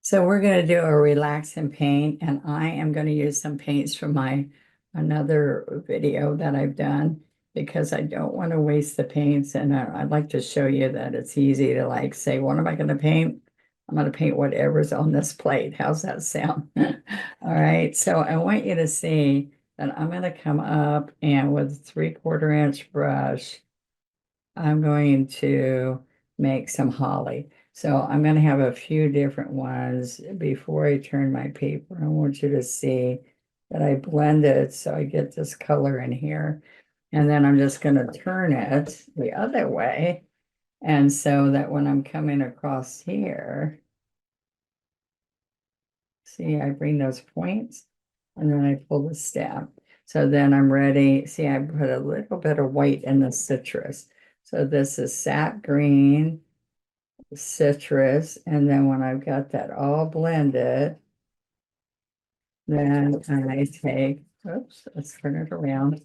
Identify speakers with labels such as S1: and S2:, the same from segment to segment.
S1: So we're going to do a relax and paint, and I am going to use some paints from my another video that I've done because I don't want to waste the paints, and I'd like to show you that it's easy to like say, what am I going to paint? I'm going to paint whatever's on this plate. How's that sound? All right, so I want you to see that I'm going to come up and with a 3/4 inch brush, I'm going to make some holly. So I'm going to have a few different ones before I turn my paper. I want you to see that I blend it so I get this color in here. And then I'm just going to turn it the other way. And so that when I'm coming across here, see, I bring those points and then I pull the stab. So then I'm ready. See, I put a little bit of white in the citrus. So this is sap green, citrus, and then when I've got that all blended, then I take, oops, let's turn it around.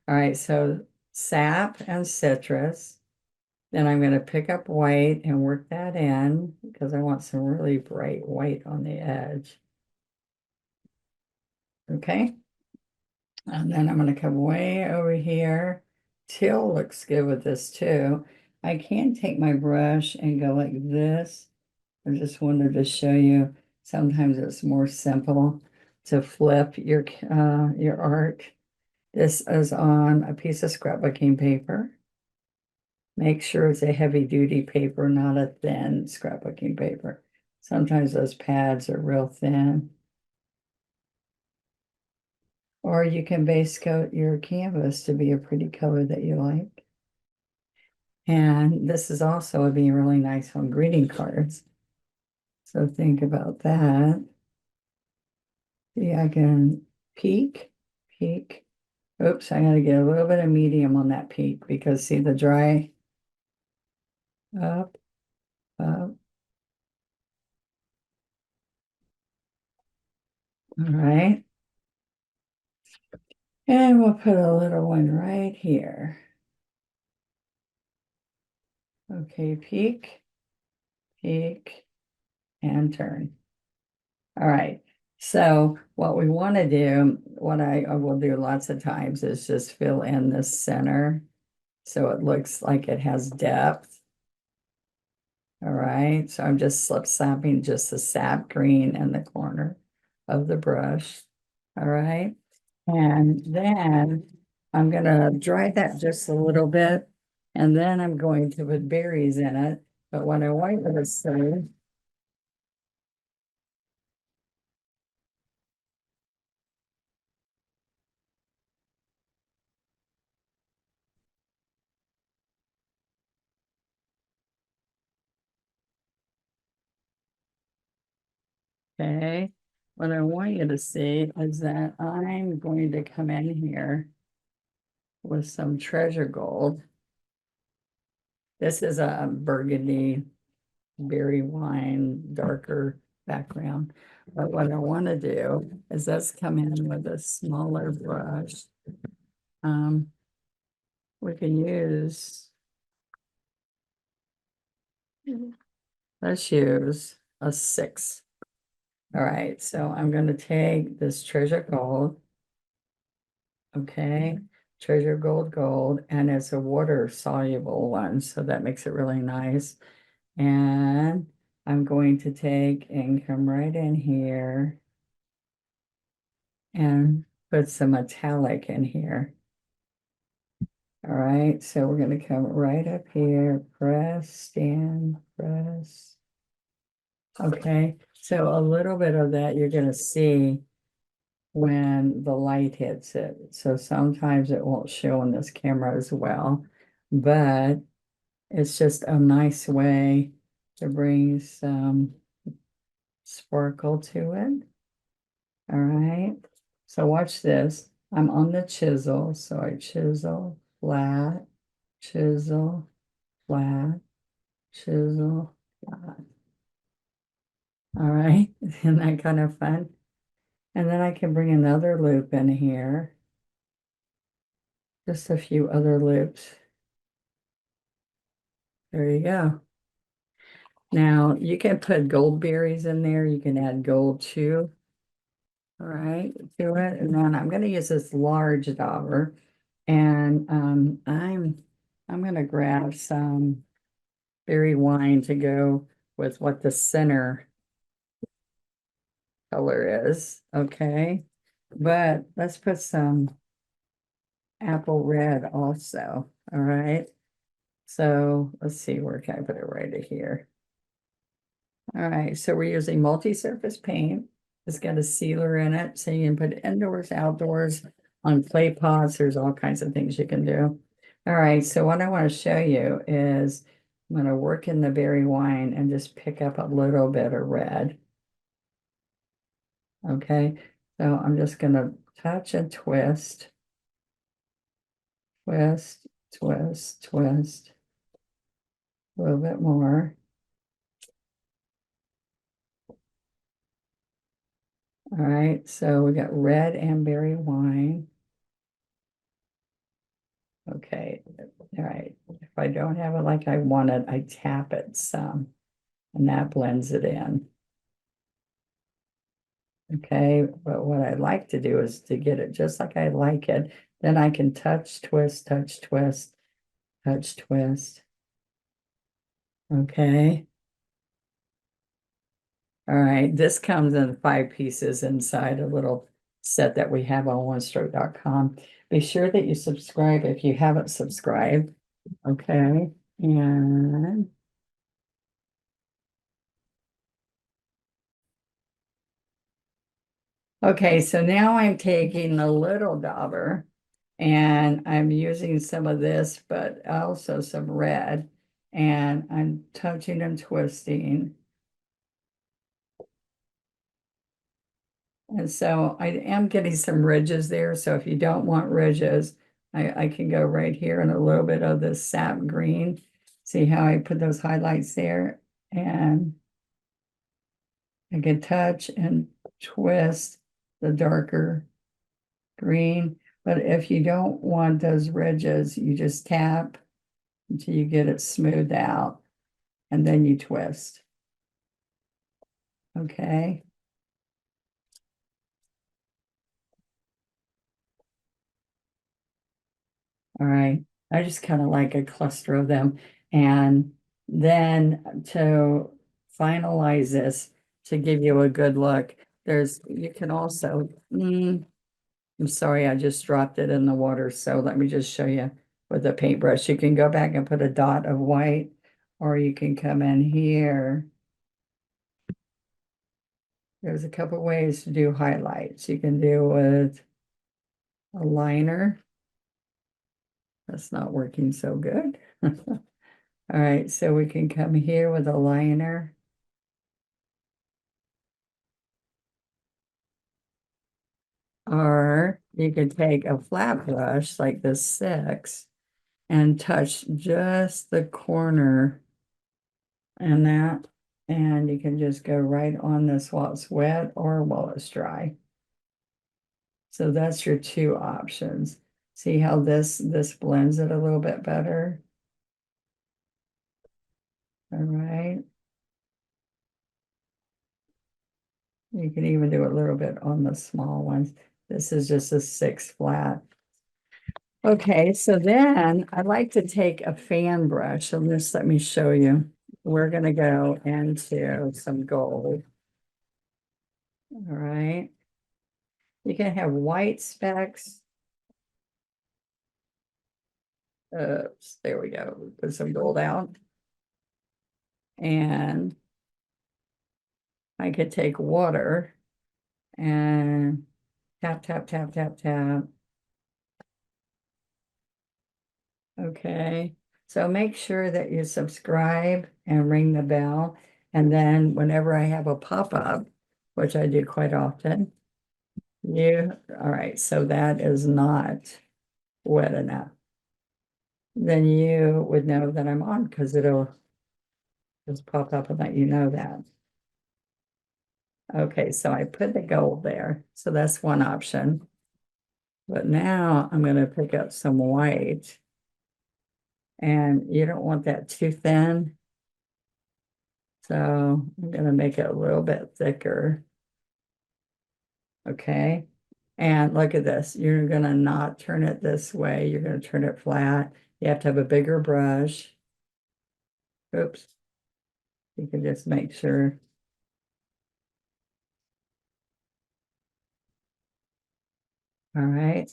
S1: All right, so sap and citrus. Then I'm going to pick up white and work that in because I want some really bright white on the edge. Okay, and then I'm going to come way over here. Teal looks good with this too. I can take my brush and go like this. I just wanted to show you, sometimes it's more simple to flip your art. This is on a piece of scrapbooking paper. Make sure it's a heavy duty paper, not a thin scrapbooking paper. Sometimes those pads are real thin. Or you can base coat your canvas to be a pretty color that you like. And this is also would be really nice on greeting cards. So think about that. See, I can peek. Oops, I gotta get a little bit of medium on that peak because see the dry up, up. All right. And we'll put a little one right here. Okay, peek, and turn. All right. So what we want to do, what I will do lots of times is just fill in the center so it looks like it has depth. All right. So I'm just slip slapping just the sap green in the corner of the brush. All right. And then I'm going to dry that just a little bit. And then I'm going to put berries in it. But what I want you to see, okay, what I want you to see is that I'm going to come in here with some treasure gold. This is a burgundy berry wine, darker background. But what I want to do is let's come in with a smaller brush. We can use, let's use a 6. All right, so I'm going to take this treasure gold, okay, treasure gold, and it's a water soluble one, so that makes it really nice. And I'm going to take and come right in here and put some metallic in here. All right, so we're going to come right up here, press, stand, press. Okay, so a little bit of that you're going to see when the light hits it. So sometimes it won't show on this camera as well, but it's just a nice way to bring some sparkle to it. All right, so watch this. I'm on the chisel, so I chisel, flat, chisel, flat, chisel, flat. All right, isn't that kind of fun? And then I can bring another loop in here. Just a few other loops. There you go. Now you can put gold berries in there. You can add gold too. All right, to it. And then I'm going to use this large dauber, and I'm going to grab some berry wine to go with what the center color is. Okay, but let's put some apple red also. All right. So let's see, where can I put it right here? All right, so we're using multi-surface paint. It's got a sealer in it, so you can put it indoors, outdoors, on clay pots. There's all kinds of things you can do. All right, so what I want to show you is I'm going to work in the berry wine and just pick up a little bit of red. Okay, so I'm just going to touch and twist, twist, twist, twist, a little bit more. All right, so we got red and berry wine. Okay, all right. If I don't have it like I want it, I tap it some, and that blends it in. Okay, but what I like to do is to get it just like I like it. Then I can touch, twist, touch, twist, touch, twist. Okay. All right, this comes in 5 pieces inside a little set that we have on onestroke.com. Be sure that you subscribe if you haven't subscribed. Okay, and okay, so now I'm taking a little dauber and I'm using some of this, but also some red, and I'm touching and twisting. And so I am getting some ridges there. So if you don't want ridges, I can go right here in a little bit of this sap green. See how I put those highlights there? And I can touch and twist the darker green. But if you don't want those ridges, you just tap until you get it smoothed out, and then you twist. Okay. All right. I just kind of like a cluster of them. And then to finalize this, to give you a good look, you can also, I'm sorry, I just dropped it in the water. So let me just show you with a paintbrush. You can go back and put a dot of white, or you can come in here. There's a couple ways to do highlights. You can do with a liner. That's not working so good. All right, so we can come here with a liner. Or you could take a flat brush like this 6 and touch just the corner and that, and you can just go right on this while it's wet or while it's dry. So that's your 2 options. See how this blends it a little bit better? All right. You can even do a little bit on the small ones. This is just a 6 flat. Okay, so then I like to take a fan brush, and just let me show you. We're gonna go into some gold. All right. You can have white specks. Oops, there we go. Put some gold out. And I could take water and tap, tap, tap, tap, tap. Okay, so make sure that you subscribe and ring the bell. And then whenever I have a pop-up, which I do quite often, all right, so that is not wet enough. Then you would know that I'm on, because it'll just pop up and let you know that. Okay, so I put the gold there. So that's one option. But now I'm going to pick up some white. And you don't want that too thin. So I'm gonna make it a little bit thicker. Okay. And look at this. You're gonna not turn it this way. You're gonna turn it flat. You have to have a bigger brush. Oops. You can just make sure. All right.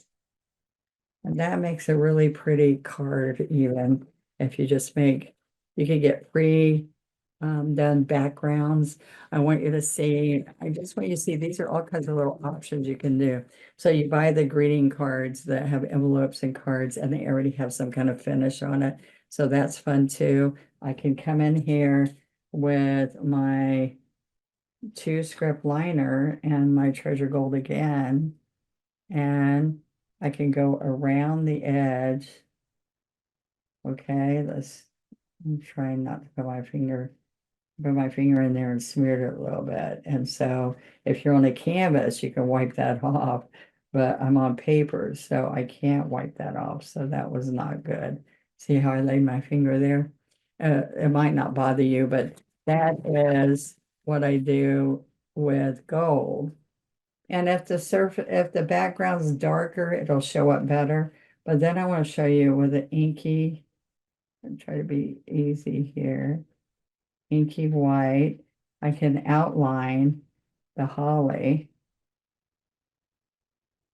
S1: And that makes a really pretty card even if you just make, you can get free done backgrounds. I want you to see, I just want you to see, these are all kinds of little options you can do. So you buy the greeting cards that have envelopes and cards and they already have some kind of finish on it. So that's fun too. I can come in here with my 2 script liner and my treasure gold again. And I can go around the edge. Okay, I'm trying not to put my finger in there and smeared it a little bit. And so if you're on a canvas, you can wipe that off, but I'm on paper, so I can't wipe that off. So that was not good. See how I laid my finger there? It might not bother you, but that is what I do with gold. And if the background's darker, it'll show up better. But then I want to show you with an inky, and try to be easy here, inky white. I can outline the holly,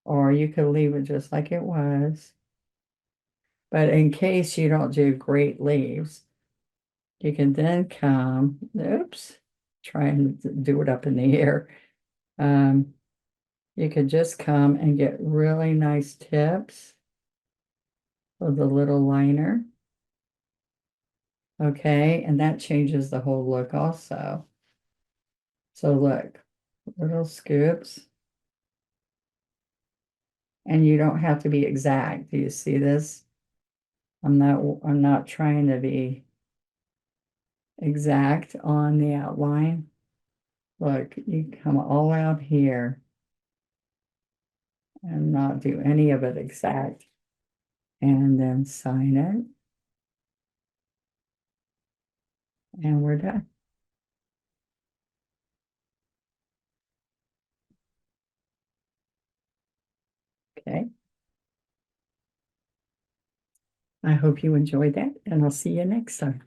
S1: or you could leave it just like it was. But in case you don't do great leaves, you can then come, oops, try and do it up in the air. Um, you could just come and get really nice tips with a little liner. Okay, and that changes the whole look also. So look, little scoops. And you don't have to be exact. Do you see this? I'm not trying to be exact on the outline. Look, you come all out here and not do any of it exact. And then sign it. And we're done. Okay. I hope you enjoyed that, and I'll see you next time.